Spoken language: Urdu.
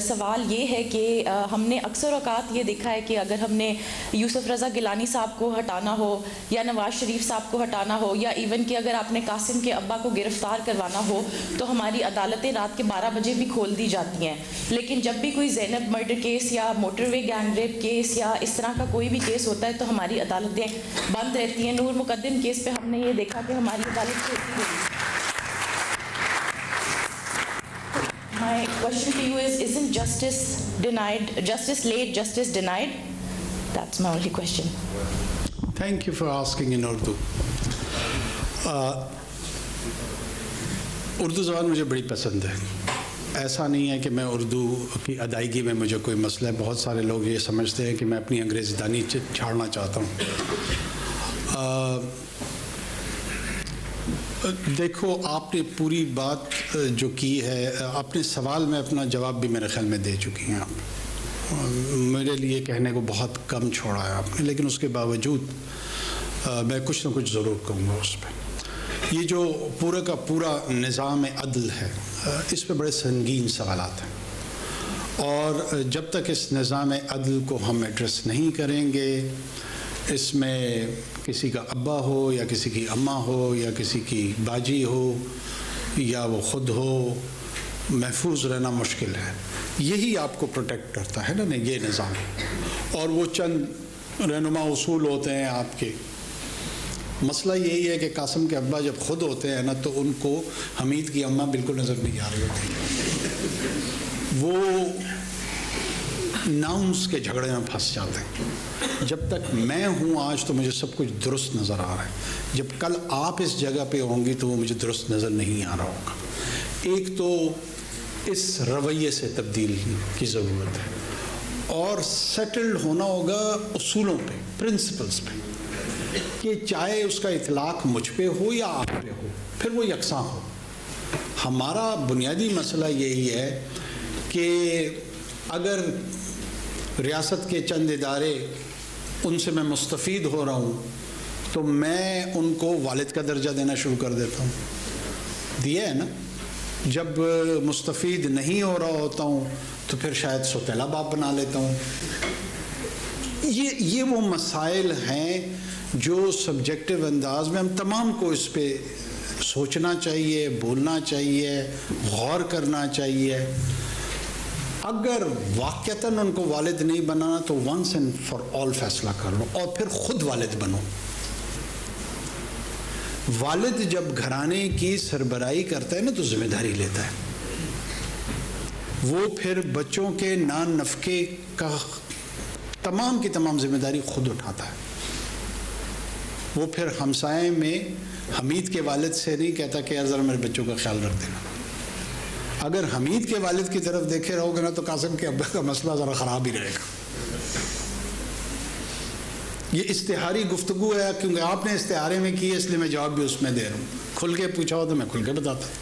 سوال یہ ہے کہ ہم نے اکثر اوقات یہ دیکھا ہے کہ اگر ہم نے یوسف رضا گیلانی صاحب کو ہٹانا ہو یا نواز شریف صاحب کو ہٹانا ہو یا ایون کہ اگر آپ نے قاسم کے ابا کو گرفتار کروانا ہو تو ہماری عدالتیں رات کے 12 بجے بھی کھول دی جاتی ہیں، لیکن جب بھی کوئی زینب مرڈر کیس یا موٹر وے گینگ ریپ کیس یا اس طرح کا کوئی بھی کیس ہوتا ہے تو ہماری عدالتیں بند رہتی ہیں۔ نور مقدم کیس پہ ہم نے یہ دیکھا کہ ہماری عدالت کھولتی رہی۔ My question to you is, isn't justice denied, justice late, justice denied? That's my only question. Thank you for asking in Urdu. Urdu زبان مجھے بڑی پسند ہے۔ ایسا نہیں ہے کہ میں اردو کی ادائیگی میں مجھے کوئی مسئلہ ہے۔ بہت سارے لوگ یہ سمجھتے ہیں کہ میں اپنی انگریزی دانی چھاڑنا چاہتا ہوں۔ دیکھو، آپ نے پوری بات جو کی ہے، اپنے سوال میں اپنا جواب بھی میرے خیال میں دے چکی ہیں آپ۔ میرے لیے کہنے کو بہت کم چھوڑا ہے آپ نے، لیکن اس کے باوجود میں کچھ نہ کچھ ضرور کہوں گا اس پہ۔ یہ جو پورا کا پورا نظام عدل ہے، اس پہ بڑے سنگین سوالات ہیں، اور جب تک اس نظام عدل کو ہم ایڈریس نہیں کریں گے، اس میں کسی کا ابا ہو یا کسی کی اماں ہو یا کسی کی باجی ہو یا وہ خود ہو، محفوظ رہنا مشکل ہے۔ یہی آپ کو پروٹیکٹ کرتا ہے نا یہ نظام، اور وہ چند رہنما اصول ہوتے ہیں آپ کے۔ مسئلہ یہی ہے کہ قاسم کے ابا جب خود ہوتے ہیں نا تو ان کو حمید کی اماں بالکل نظر نہیں آ رہی ہوتی، وہ ناؤنس کے جھگڑے میں پھنس جاتے ہیں۔ جب تک میں ہوں آج تو مجھے سب کچھ درست نظر آ رہا ہے، جب کل آپ اس جگہ پہ ہوں گی تو وہ مجھے درست نظر نہیں آ رہا ہوگا۔ ایک تو اس رویے سے تبدیل کی ضرورت ہے، اور سیٹلڈ ہونا ہوگا اصولوں پہ، پرنسپلز پہ، کہ چاہے اس کا اطلاق مجھ پہ ہو یا آپ پہ ہو، پھر وہ یکساں ہو۔ ہمارا بنیادی مسئلہ یہی ہے کہ اگر ریاست کے چند ادارے، ان سے میں مستفید ہو رہا ہوں تو میں ان کو والد کا درجہ دینا شروع کر دیتا ہوں۔ دیا ہے نا۔ جب مستفید نہیں ہو رہا ہوتا ہوں تو پھر شاید سوتیلا باپ بنا لیتا ہوں۔ یہ وہ مسائل ہیں جو سبجیکٹو انداز میں ہم تمام کو اس پہ سوچنا چاہیے، بولنا چاہیے، غور کرنا چاہیے۔ اگر واقعتاً ان کو والد نہیں بنانا تو ونس اینڈ فار آل فیصلہ کر لو اور پھر خود والد بنو۔ والد جب گھرانے کی سربراہی کرتا ہے نا تو ذمہ داری لیتا ہے، وہ پھر بچوں کے نان نفقے کا تمام کی تمام ذمہ داری خود اٹھاتا ہے۔ وہ پھر ہمسائے میں حمید کے والد سے نہیں کہتا کہ یار ذرا میرے بچوں کا خیال رکھ دینا۔ اگر حمید کے والد کی طرف دیکھے رہو گے نا تو قاسم کے ابا کا مسئلہ ذرا خراب ہی رہے گا۔ یہ اشتہاری گفتگو ہے، کیونکہ آپ نے اشتہارے میں کی ہے اس لیے میں جواب بھی اس میں دے رہا ہوں۔ کھل کے پوچھا ہو تو میں کھل کے بتاتا ہوں۔